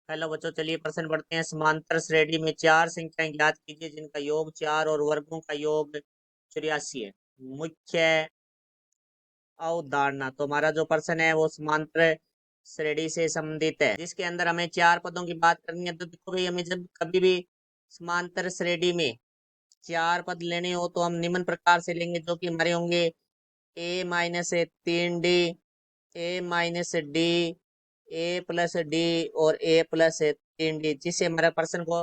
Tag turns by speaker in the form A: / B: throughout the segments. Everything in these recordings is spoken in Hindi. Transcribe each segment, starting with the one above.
A: हेलो बच्चों, चलिए प्रश्न पढ़ते हैं। समांतर श्रेणी में चार संख्याएं ज्ञात कीजिए जिनका योग 4 और वर्गों का योग 84 है। मुख्य अवधारणा। तो हमारा जो प्रश्न है वो समांतर श्रेणी से संबंधित है, जिसके अंदर हमें चार पदों की बात करनी है। तो देखो भाई, हमें जब कभी भी समांतर श्रेणी में चार पद लेने हो तो हम निम्न प्रकार से लेंगे, जो कि हमारे होंगे ए माइनस 3D, ए माइनस डी, ए प्लस डी और ए प्लस 3D, जिससे हमारे प्रश्न को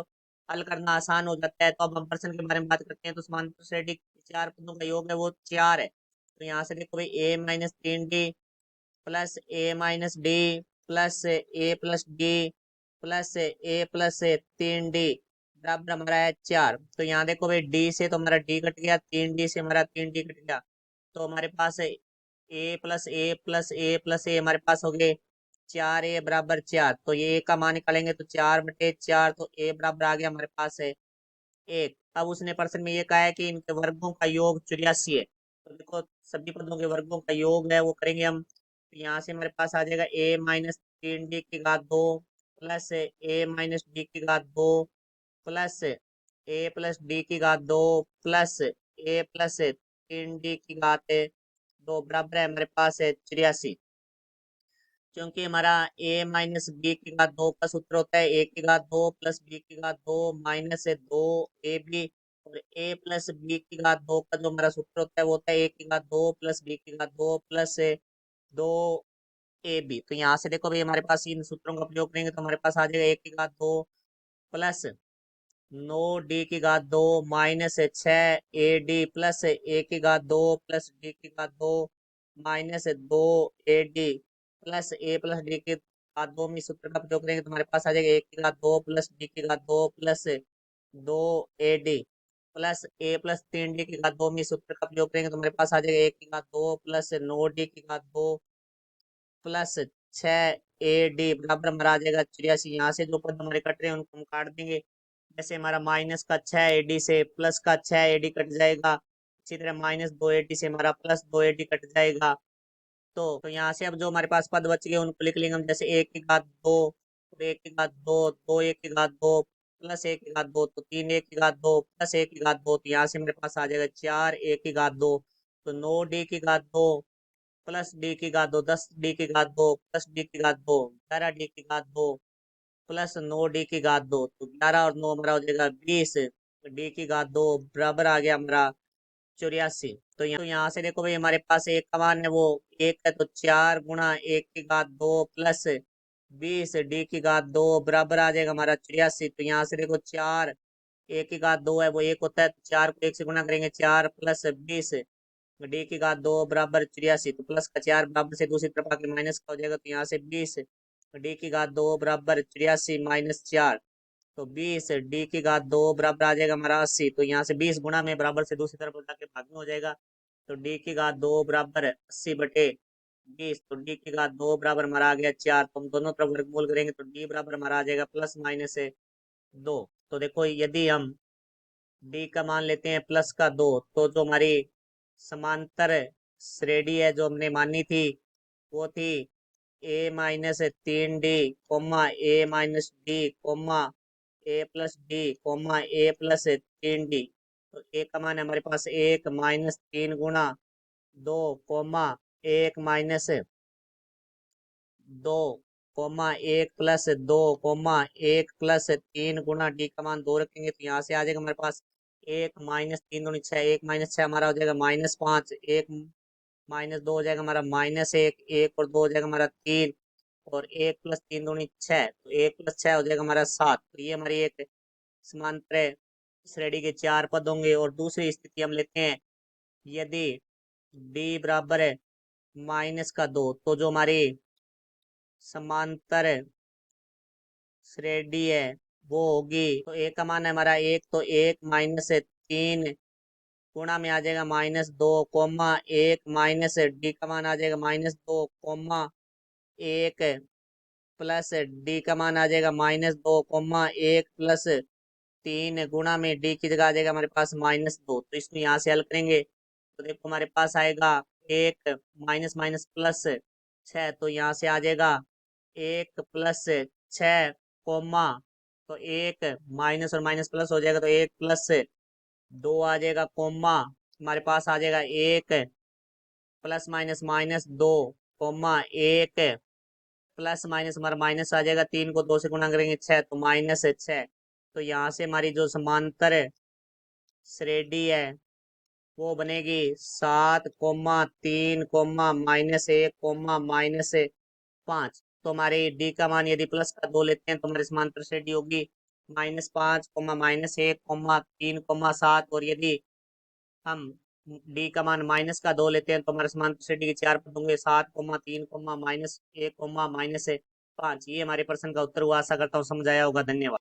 A: हल करना आसान हो जाता है। तो अब हम प्रश्न के बारे में बात करते हैं। तो समांतर श्रेणी के चार पदों का योग है वो 4 है। तो यहाँ से देखो भाई, ए माइनस 3D प्लस ए माइनस डी प्लस ए प्लस डी प्लस ए प्लस 3D बराबर हमारा है 4। तो यहाँ देखो भाई, डी से तो हमारा डी कट गया, 3D से हमारा 3D कट गया। तो हमारे पास है ए प्लस ए प्लस ए प्लस ए, हमारे पास हो गए 4A बराबर 4। तो ये ए का मान निकालेंगे तो 4/4, तो ए बराबर आ गया हमारे पास है 1। अब उसने प्रश्न में ये कहा है कि इनके वर्गों का योग 84 है। तो देखो, सभी पदों के वर्गों का योग है वो करेंगे हम। तो यहाँ से हमारे पास आ जाएगा ए माइनस 3D की घात 2 प्लस ए माइनस डी की घात 2 प्लस ए प्लस डी की घात 2 प्लस ए प्लस 3D की घात 2 बराबर है हमारे पास है 84। क्योंकि हमारा ए माइनस बी की घात 2 का सूत्र होता है ए की घात 2 प्लस बी की घात 2 माइनस 2ab, और ए प्लस बी की घात 2 का जो हमारा सूत्र होता है वो होता है ए की घात 2 प्लस बी की घात 2 प्लस 2ab। तो यहाँ से देखो भाई, हमारे पास इन सूत्रों का प्रयोग करेंगे तो हमारे पास आ जाएगा ए की घात 2 प्लस 9D की घात 2 माइनस 6AD प्लस ए की घात 2 प्लस डी की घात 2 माइनस 2AD प्लस ए प्लस डी की घात 2 में सूत्र का प्रयोग करेंगे तो हमारे पास आ जाएगा ए की घात 2 प्लस डी की घात 2 प्लस 2AD प्लस ए प्लस 3D की घात 2 में सूत्र का प्रयोग करेंगे तो हमारे पास आ जाएगा ए की घात 2 प्लस 9D की घात 2 प्लस 6AD बराबर हमारा आ जाएगा 84। यहाँ से जो पद हमारे कट रहे हैं उनको हम काट देंगे। जैसे हमारा माइनस का 6AD से प्लस का 6AD कट जाएगा, इसी तरह माइनस 2AD से हमारा प्लस 2AD कट जाएगा। तो यहाँ से अब जो हमारे पास पद बच गए उनको लिख लेंगे हम। जैसे एक की घात 2, एक की घात 2, 2 एक की घात 2 प्लस एक की घात 2, तो 3 एक की घात 2 प्लस एक की घात 2। तो यहाँ से मेरे पास आ जाएगा 4 एक की घात 2। तो 9D की घात 2 प्लस डी की घात 2, 10D की घात 2 प्लस डी की घात 2, 11D की घात 2 प्लस 9D की घात 2। तो 11 और 9 हमारा हो जाएगा 20। डी की घात 2 बराबर आ गया हमारा 84। तो यहाँ से देखो भाई, हमारे पास एक का मान है वो एक है, तो 4 × एक की घात 2 प्लस 20D की घात 2 बराबर आ जाएगा हमारा 84। तो यहाँ से देखो, 4 एक की घात 2 है वो एक होता है, तो 4 को एक से गुणा करेंगे, 4 प्लस 20D की घात 2 बराबर 84। तो प्लस का 4 बराबर से दूसरी तरफ आके माइनस का हो जाएगा, तो यहाँ से 20D की घात 2 बराबर 84 माइनस 4। तो 20D की घात 2 बराबर आ जाएगा हमारा 80। तो यहाँ से 20 गुणा में बराबर से दूसरी तरफ जाके भाग में हो जाएगा। तो D की घात 2 बराबर 80/20। तो D की घात 2 बराबर हमारा आ गया 4। तो हम दोनों तरफ वर्गमूल करेंगे तो D बराबर हमारा आ जाएगा प्लस माइनस 2। तो देखो, यदि हम D का मान लेते हैं प्लस का 2, तो जो हमारी समांतर श्रेणी है जो हमने मानी थी वो थी ए माइनस 3D कोमा ए माइनस डी कोमा ए प्लस डी कोमा ए प्लस 3D। तो ए का मान है हमारे पास 1 - 3 × 2 कोमा 1 + 2 कोमा 1 + 3 गुणा डी का मान 2 रखेंगे तो यहाँ से आ जाएगा हमारे पास 1 - 3 × 6, 1 - 6 हमारा हो जाएगा -5, 1 - 2 हो जाएगा हमारा -1, 1 और 2 हो जाएगा हमारा 3, और 1 + 3 × 6, तो 1 + 6 हो जाएगा हमारा 7। तो ये हमारी एक समांतर श्रेणी के चार पद होंगे। और दूसरी स्थिति हम लेते हैं, यदि डी बराबर है -2, तो जो हमारी समांतर श्रेणी है वो होगी, तो ए का मान है हमारा 1, तो 1 - 3 गुणा में आ जाएगा -2 कोमा 1 - डी का मान आ जाएगा -2 कोमा 1 प्लस डी का मान आ जाएगा -2 कोमा 1 + 3 गुणा में डी की जगह आ जाएगा हमारे पास -2। तो इसमें यहाँ से हल करेंगे तो देखो हमारे पास आएगा 1 माइनस माइनस प्लस 6। तो यहाँ से आ जाएगा 1 + 6 कोमा, तो 1 माइनस और माइनस प्लस हो जाएगा, तो 1+2 आ जाएगा, कोमा हमारे पास आ जाएगा 1 plus minus minus 2, comma 1 plus minus हमारा माइनस आ जाएगा, 3 को 2 से गुणा करेंगे 6, तो -6। तो यहाँ से हमारी जो समांतर श्रेणी है वो बनेगी 7, 3, -1, तो हमारे डी का मान यदि प्लस का 2 लेते हैं तो हमारी समांतर श्रेणी होगी -5, -1, -3, 7, और यदि हम डी का मान माइनस का 2 लेते हैं तो हमारे समांतर श्रेणी के 4 पद होंगे, 7, 3, -1, -5। ये हमारे प्रश्न का उत्तर हुआ। आशा करता हूँ समझ आया होगा। धन्यवाद।